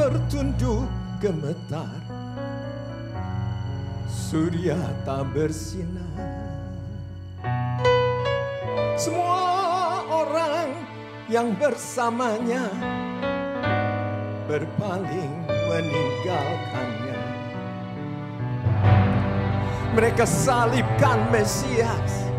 tertunduk gemetar, surya tak bersinar. Semua orang yang bersamanya berpaling meninggalkannya. Mereka salibkan Mesias,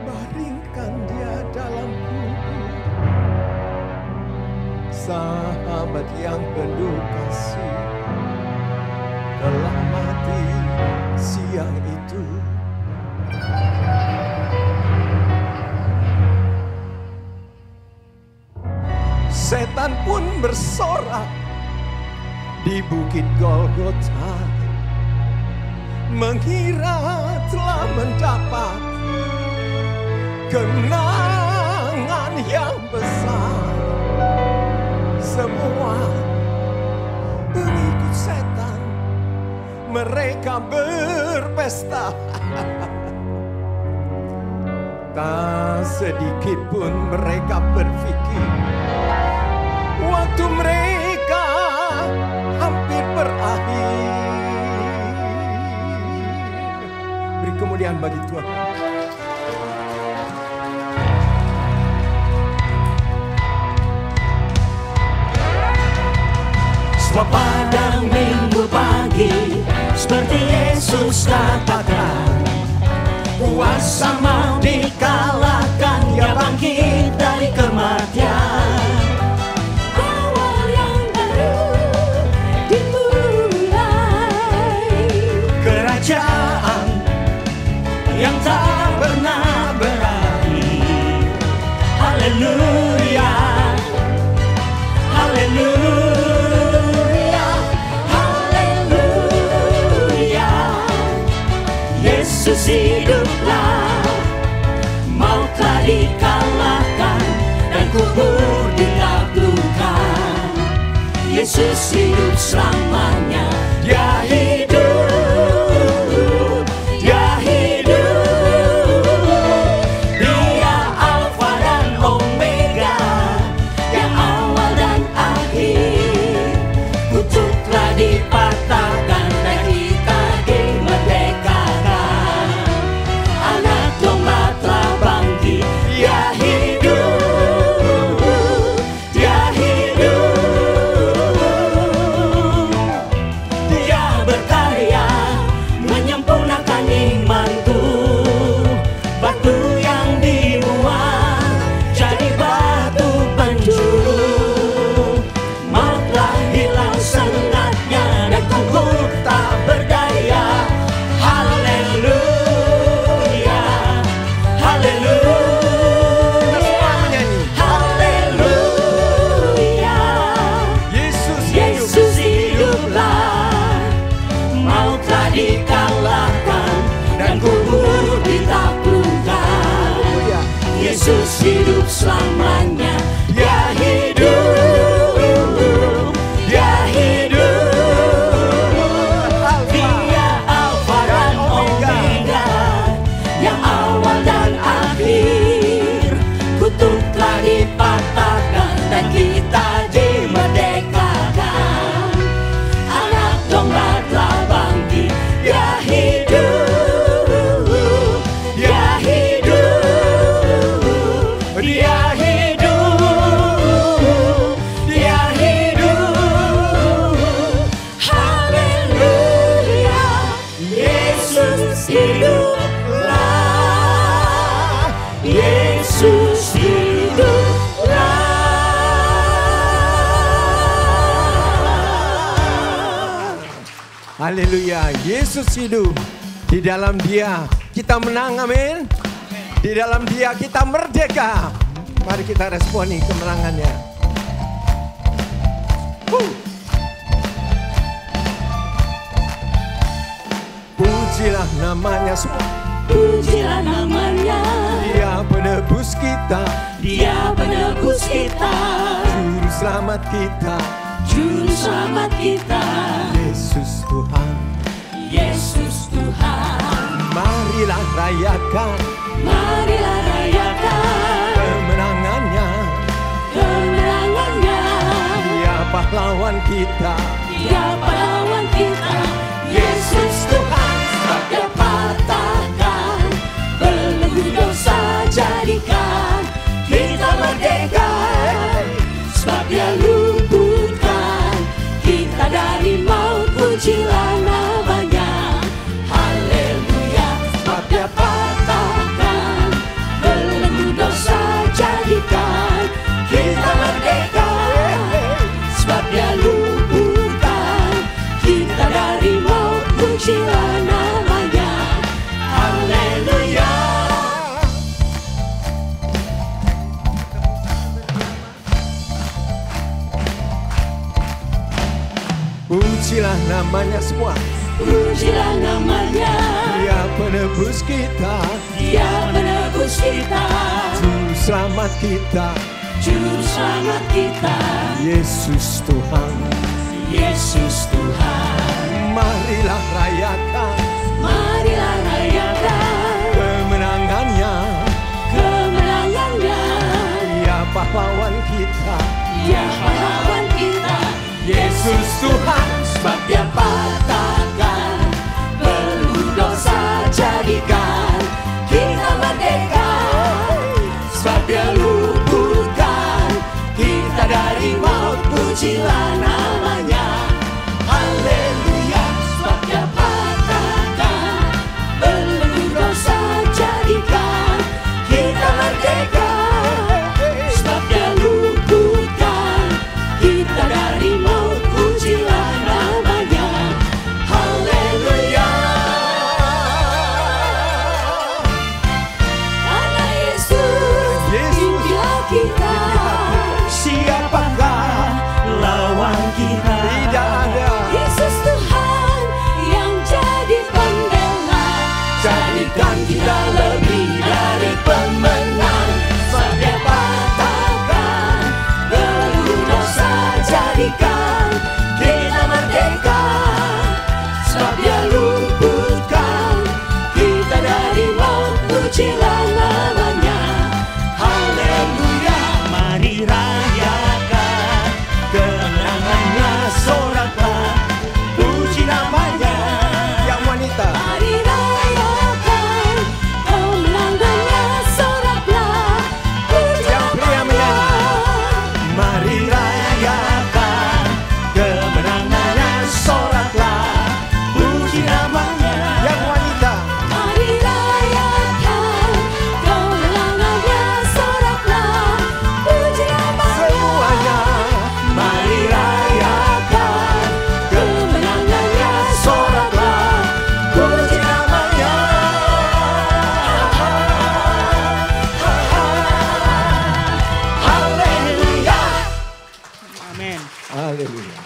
baringkan dia dalam kubur. Sahabat yang penuh kasih telah mati siang itu. Setan pun bersorak di bukit Golgota, mengira telah mendapat kemenangan yang besar. Semua pengikut setan, mereka berpesta. Tak sedikit pun mereka berpikir waktu mereka hampir berakhir. Beri kemuliaan bagi Tuhan. Sebab pada minggu pagi, seperti Yesus katakan, kuasa mau dikalahkan, Dia bangkit dari kematian. Awal yang baru dimulai, kerajaan yang tak pernah berakhir. Haleluya, haleluya, haleluya. Yesus hiduplah, maut telah dikalahkan dan kubur ditaklukkan. Yesus hidup selamanya, Dia hidup, Dia hidup. Dia Alfa dan Omega, yang awal dan akhir. Kutuk telah dipatahkan dan kita dimerdekakan. Anak domba telah bangkit, Dia hidup, Dia hidup. Dia berkarya menyempurnakan imanku. Batu yang dibuang jadi batu penjuru. Maut telah hilang sengatnya dan kubur tak berdaya. Haleluya, haleluya, haleluya. Yesus hiduplah, maut telah dikalahkan dan kubur ditaklukkan. Yesus hidup selamanya, Dia hidup, Dia hidup. Dia Alfa dan Omega, yang awal dan akhir. Kutuk telah dipatahkan dan kita dimerdekakan. Anak domba telah bangkit, Dia hidup, Dia hidup, Dia hidup, Dia hidup. Haleluya, Yesus hiduplah, Yesus hiduplah. Haleluya, Yesus hidup. Di dalam Dia kita menang, amin. Di dalam Dia kita merdeka. Mari kita responi kemenangannya. Pujilah namanya semua. Pujilah namanya, Dia penebus kita, Dia penebus kita, Juru selamat kita, Juru selamat kita. Yesus Tuhan. Yesus Tuhan. Marilah rayakan, Marilah rayakan kemenangannya. kemenangannya. Dia pahlawan kita. kita. Dia pahlawan kita. Yesus Tuhan, sebab Dia patahkan belenggu dosa, jadikan kita merdeka. Sebab Dia luputkan kita dari maut, pujilah namanya. Haleluya. Sebab Dia patahkan belenggu dosa, jadikan kita merdeka. Sebab Dia luputkan kita dari maut, pujilah namanya. Haleluya. Pujilah namanya semua. Pujilah namanya. Dia penebus kita, Dia penebus kita, Juru selamat kita. Juru selamat kita. Yesus Tuhan. Yesus Tuhan. Marilah rayakan Marilah rayakan kemenangannya. kemenangannya. Dia pahlawan kita. Dia pahlawan kita. Yesus Tuhan. Sebab Dia patahkan belenggu dosa, jadikan kita merdeka. Sebab Dia luputkan kita dari maut, pujilah namanya. Haleluya. Sebab Dia patahkan belenggu dosa, jadikan kita merdeka. Sebab Dia luputkan kita dari maut, pujilah namanya. Haleluya. Karena Yesus hingga kita, Siapakah lawan kita? tidak ada? Yesus Tuhan yang jadi pembela, jadikan kita lebih dari pemenang. Sebab Dia patahkan belenggu dosa, jadikan kita merdeka. Sebab Dia luputkan kita dari maut, pujilah namanya. Haleluya. Mari rayakan kemenangannya, soraklah puji namanya. Yang wanita. Mari rayakan kemenangannya, soraklah puji Yang pria namanya. Mari Rayakan kemenangannya, soraklah puji namanya. yang wanita. Mari rayakan kemenangannya, soraklah puji namanya. Semuanya. Mari rayakan kemenangannya, soraklah puji namanya. Haleluya. Amin. Haleluya.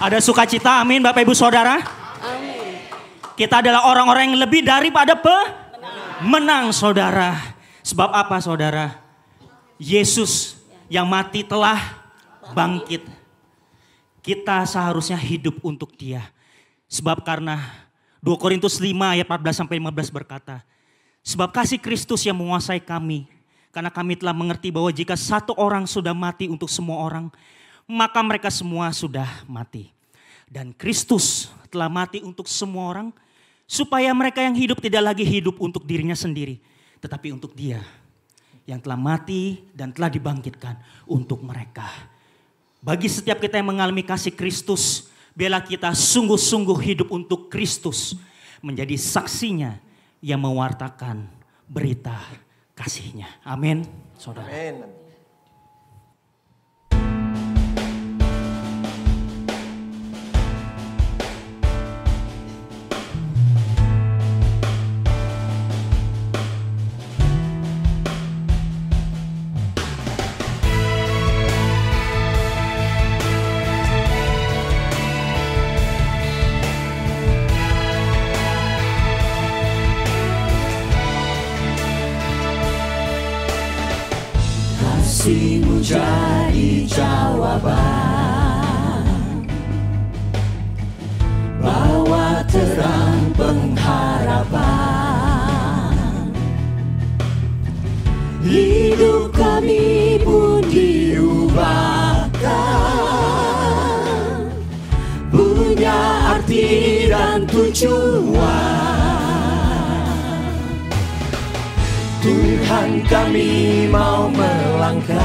Ada sukacita, amin Bapak Ibu Saudara. Amin. Kita adalah orang-orang yang lebih daripada pemenang saudara. Sebab apa saudara? Yesus yang mati telah bangkit. Kita seharusnya hidup untuk Dia. Sebab karena 2 Korintus 5 ayat 14-15 berkata, sebab kasih Kristus yang menguasai kami. Karena kami telah mengerti bahwa jika satu orang sudah mati untuk semua orang, maka mereka semua sudah mati. Dan Kristus telah mati untuk semua orang, supaya mereka yang hidup tidak lagi hidup untuk dirinya sendiri, tetapi untuk Dia yang telah mati dan telah dibangkitkan untuk mereka. Bagi setiap kita yang mengalami kasih Kristus, biarlah kita sungguh-sungguh hidup untuk Kristus, menjadi saksinya yang mewartakan berita kasih-Nya. Amin, saudara. Amin. Kasih-Mu jadi jawaban, bawa terang pengharapan. Hidup kami pun diubahkan dan tujuan. Tuhan, kami mau melangkah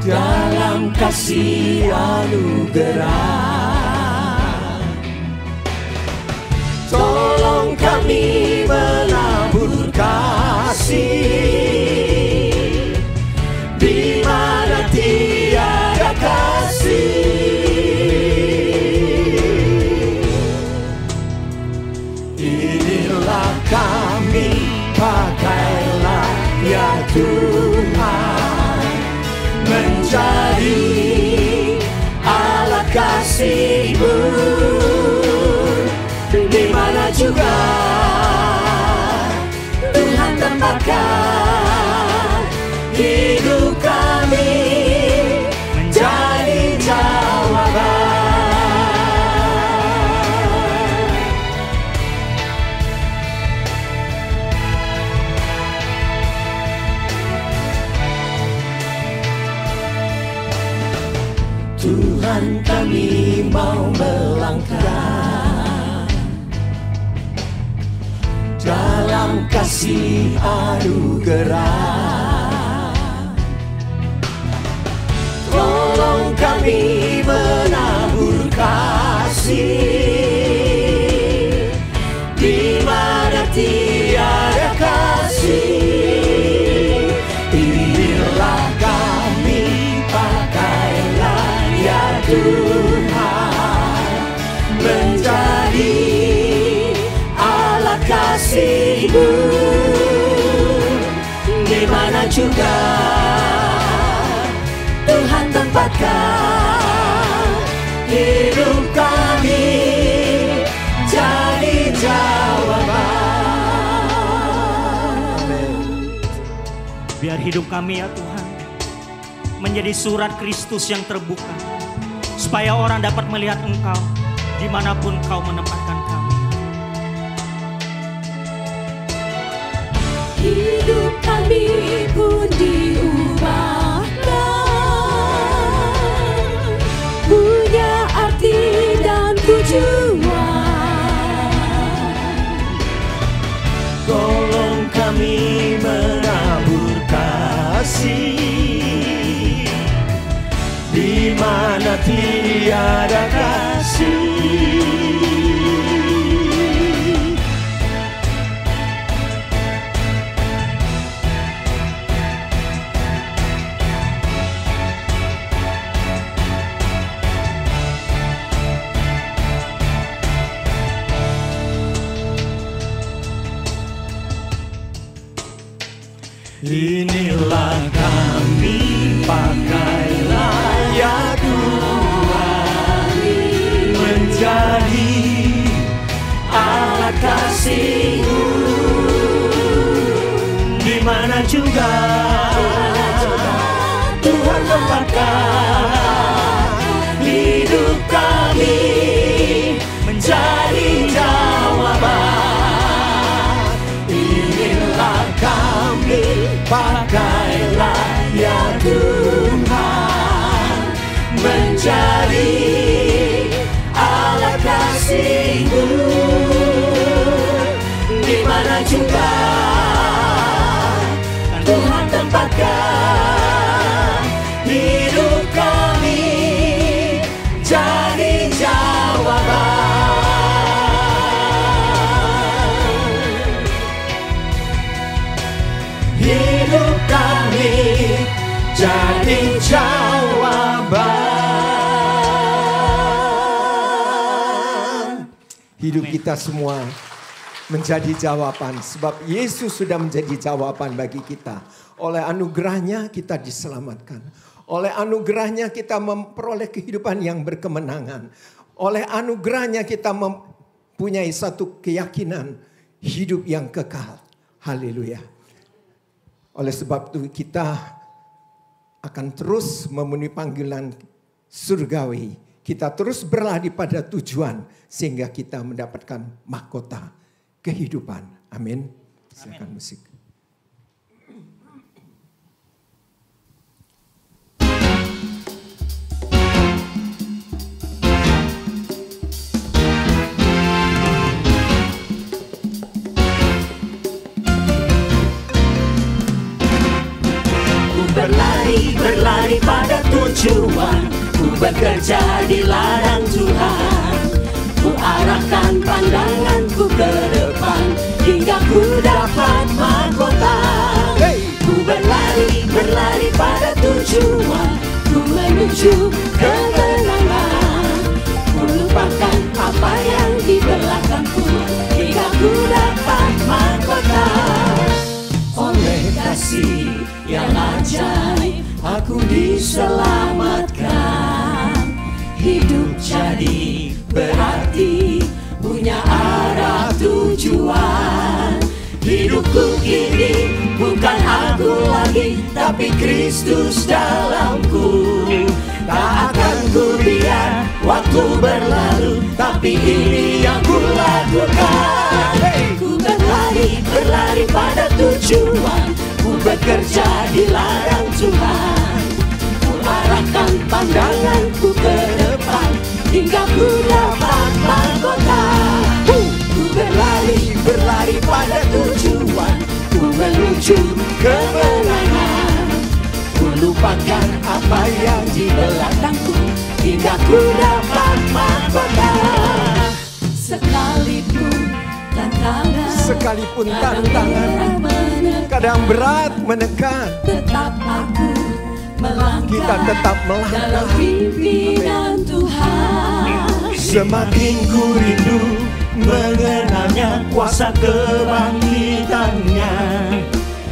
dalam kasih anugerah. Tolong kami menabur kasih di mana tiada kasih. Inilah kami, pakailah ya Tuhan, menjadi alat kasih-Mu di mana juga Tuhan tempatkan hidup kami menjadi jawaban. Tuhan, kami mau melangkah dalam kasih anugerah. Tolong kami menabur kasih di mana tiada kasih. Inilah kami, pakailah ya Tuhan, menjadi alat kasih-Mu di mana juga Tuhan tempatkan hidup kami jadi jawaban. Biar hidup kami ya Tuhan menjadi surat Kristus yang terbuka, supaya orang dapat melihat Engkau dimanapun Kau menempatkan kami. Hidup kami pun diubahkan, punya arti dan tujuan. Tolong kami menabur kasih di mana tiada kasih. Inilah kami, pakailah ya Tuhan, menjadi alat kasih-Mu di mana juga Tuhan tempatkan hidup kami menjadi jawaban. Inilah kami, pakailah ya Tuhan, menjadi alat kasih-Mu di mana juga Tuhan tempatkan hidup kami jadi jawaban. Hidup kami jadi jawaban. Hidup kita semua menjadi jawaban, sebab Yesus sudah menjadi jawaban bagi kita. Oleh anugerahnya kita diselamatkan. Oleh anugerahnya kita memperoleh kehidupan yang berkemenangan. Oleh anugerahnya kita mempunyai satu keyakinan hidup yang kekal. Haleluya. Oleh sebab itu kita akan terus memenuhi panggilan surgawi. Kita terus berlari pada tujuan sehingga kita mendapatkan mahkota kehidupan. Amin. Silakan musik. bekerja di ladang Tuhan. Ku arahkan pandanganku ke depan hingga ku dapat mahkota. Ku berlari, berlari pada tujuan, ku menuju kemenangan. Ku lupakan apa yang di belakangku hingga ku dapat mahkota. Oleh kasih yang ajaib aku diselamatkan. Hidup jadi berarti punya arah tujuan. Hidupku kini bukan aku lagi, tapi Kristus dalamku. Tak akan ku biar waktu berlalu, tapi ini yang ku lakukan. Ku berlari, berlari pada tujuan, ku bekerja di ladang Tuhan. Ku arahkan pandanganku ke depan hingga ku dapat mahkota. Ku berlari, berlari pada tujuan, ku menuju kemenangan. Ku lupakan apa yang di belakangku hingga ku dapat mahkota. Sekalipun tantangan kadang berat menekan, tetap aku melangkah, kita tetap dalam melangkah. pimpinan Tuhan. Semakin ku rindu mengenalnya, kuasa kebangkitannya,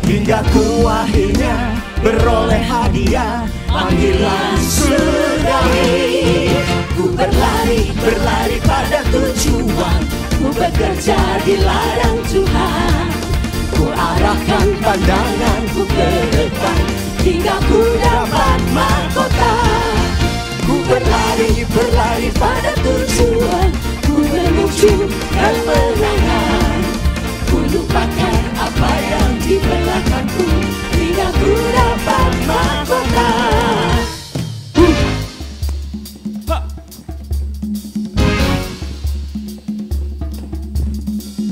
hingga ku akhirnya beroleh hadiah panggilan surgawi. Ku berlari, berlari pada tujuan, ku bekerja di ladang Tuhan. Ku arahkan pandanganku ke depan hingga ku dapat mahkota. Ku berlari, berlari pada tujuan, ku menuju kemenangan. Ku lupakan apa yang di belakangku hingga ku dapat mahkota.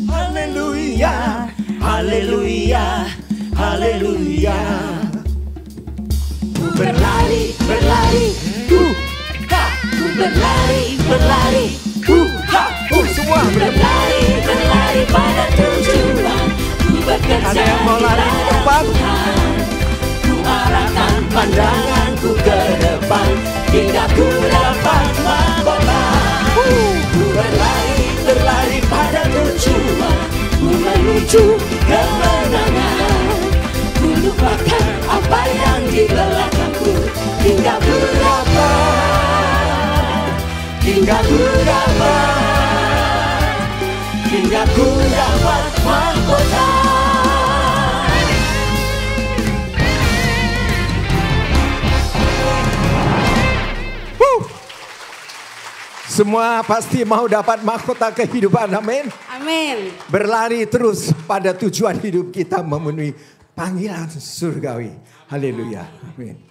Haleluya, haleluya, haleluya. Ku berlari, berlari, ku berlari, berlari, Semua berlari, berlari pada tujuan. Ku bekerja Ada yang mau lari di ke depan? Tuhan. Ku arahkan pandanganku ke depan hingga ku dapat mahkota. Ku berlari, berlari pada tujuan, ku menuju kemenangan. Ku lupakan apa yang di belakangku hingga ku dapat, hingga ku dapat, hingga ku dapat mahkota. Semua pasti mau dapat mahkota kehidupan, amin. Amin. Berlari terus pada tujuan hidup kita memenuhi panggilan surgawi. Haleluya, amin.